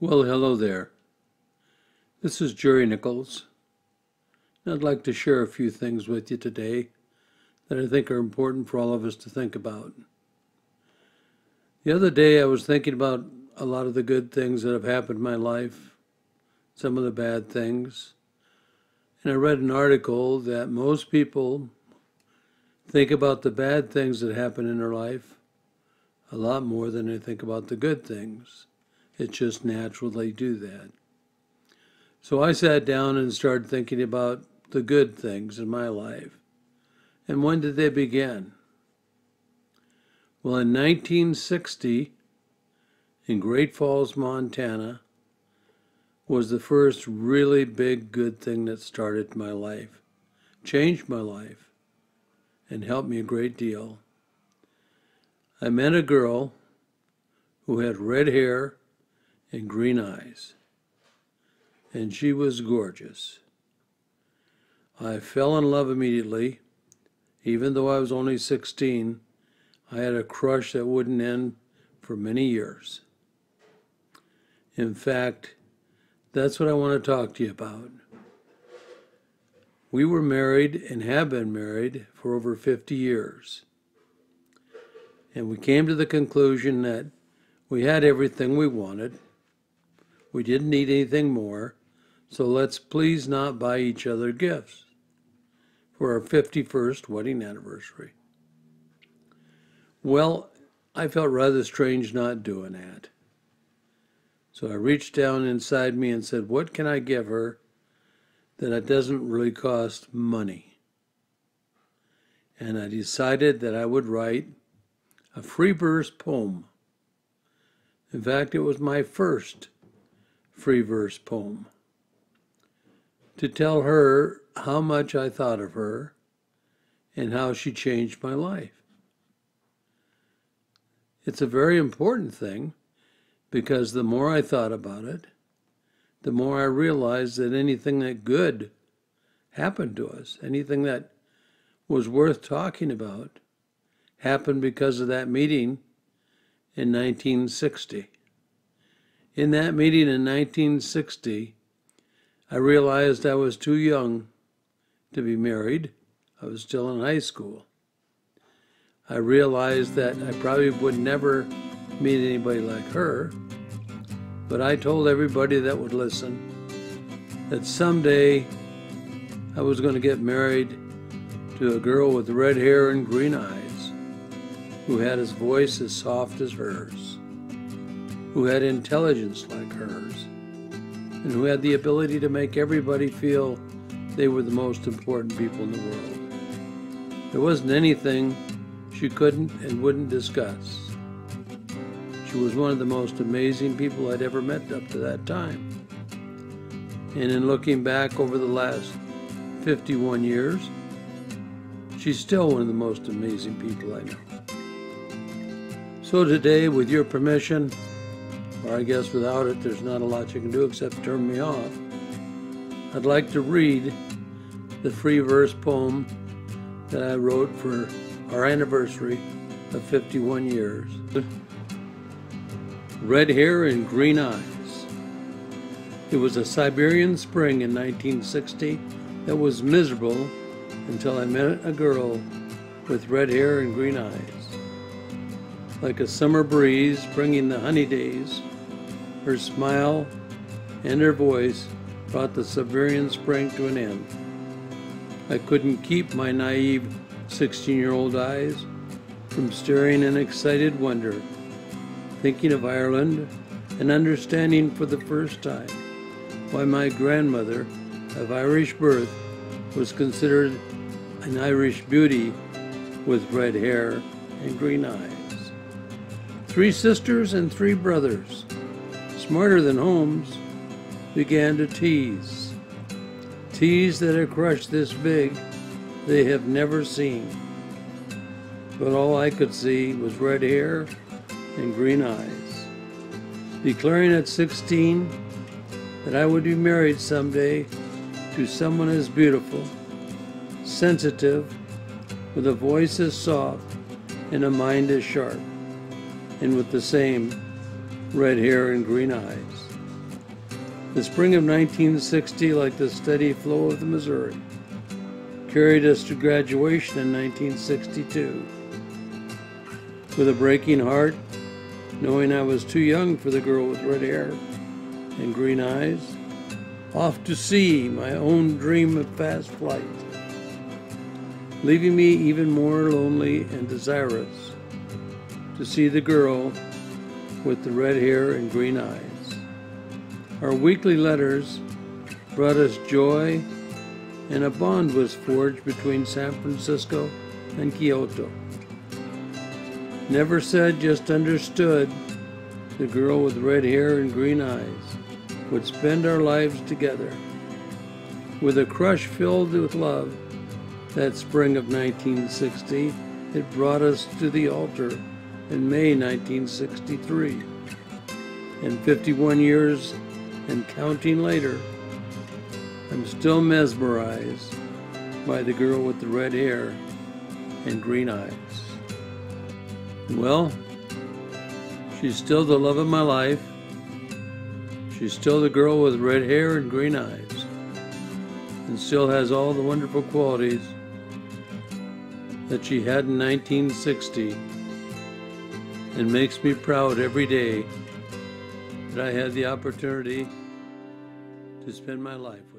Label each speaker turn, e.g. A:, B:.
A: Well, hello there. This is Jerry Nichols. I'd like to share a few things with you today that I think are important for all of us to think about. The other day I was thinking about a lot of the good things that have happened in my life, some of the bad things, and I read an article that most people think about the bad things that happen in their life a lot more than they think about the good things. It's just natural they do that. So I sat down and started thinking about the good things in my life. And when did they begin? Well, in 1960, in Great Falls, Montana, was the first really big good thing that started my life, changed my life, and helped me a great deal. I met a girl who had red hair and green eyes, and she was gorgeous. I fell in love immediately. Even though I was only 16, I had a crush that wouldn't end for many years. In fact, that's what I want to talk to you about. We were married and have been married for over 50 years. And we came to the conclusion that we had everything we wanted. We didn't need anything more, so let's please not buy each other gifts for our 51st wedding anniversary. Well, I felt rather strange not doing that. So I reached down inside me and said, what can I give her that it doesn't really cost money? And I decided that I would write a free verse poem. In fact, it was my first free verse poem, to tell her how much I thought of her and how she changed my life. It's a very important thing because the more I thought about it, the more I realized that anything that good happened to us, anything that was worth talking about, happened because of that meeting in 1960. In that meeting in 1960, I realized I was too young to be married. I was still in high school. I realized that I probably would never meet anybody like her, but I told everybody that would listen that someday I was going to get married to a girl with red hair and green eyes, who had a voice as soft as hers, who had intelligence like hers, and who had the ability to make everybody feel they were the most important people in the world. There wasn't anything she couldn't and wouldn't discuss. She was one of the most amazing people I'd ever met up to that time. And in looking back over the last 51 years, she's still one of the most amazing people I know. So today, with your permission, or I guess without it, there's not a lot you can do except turn me off, I'd like to read the free verse poem that I wrote for our anniversary of 51 years. Red hair and green eyes. It was a Siberian spring in 1960 that was miserable until I met a girl with red hair and green eyes. Like a summer breeze bringing the honey days, her smile and her voice brought the Siberian spring to an end. I couldn't keep my naive 16-year-old eyes from staring in excited wonder, thinking of Ireland and understanding for the first time why my grandmother of Irish birth was considered an Irish beauty with red hair and green eyes. 3 sisters and 3 brothers, smarter than Holmes, began to tease. Tease that a crush this big they have never seen. But all I could see was red hair and green eyes. Declaring at 16 that I would be married someday to someone as beautiful, sensitive, with a voice as soft and a mind as sharp, and with the same red hair and green eyes. The spring of 1960, like the steady flow of the Missouri, carried us to graduation in 1962. With a breaking heart, knowing I was too young for the girl with red hair and green eyes, off to sea, my own dream of fast flight, leaving me even more lonely and desirous to see the girl with the red hair and green eyes. Our weekly letters brought us joy, and a bond was forged between San Francisco and Kyoto. Never said, just understood, the girl with red hair and green eyes would spend our lives together. With a crush filled with love, that spring of 1960, it brought us to the altar in May 1963. And 51 years and counting later, I'm still mesmerized by the girl with the red hair and green eyes. Well, she's still the love of my life. She's still the girl with red hair and green eyes, and still has all the wonderful qualities that she had in 1960, and makes me proud every day that I had the opportunity to spend my life with her.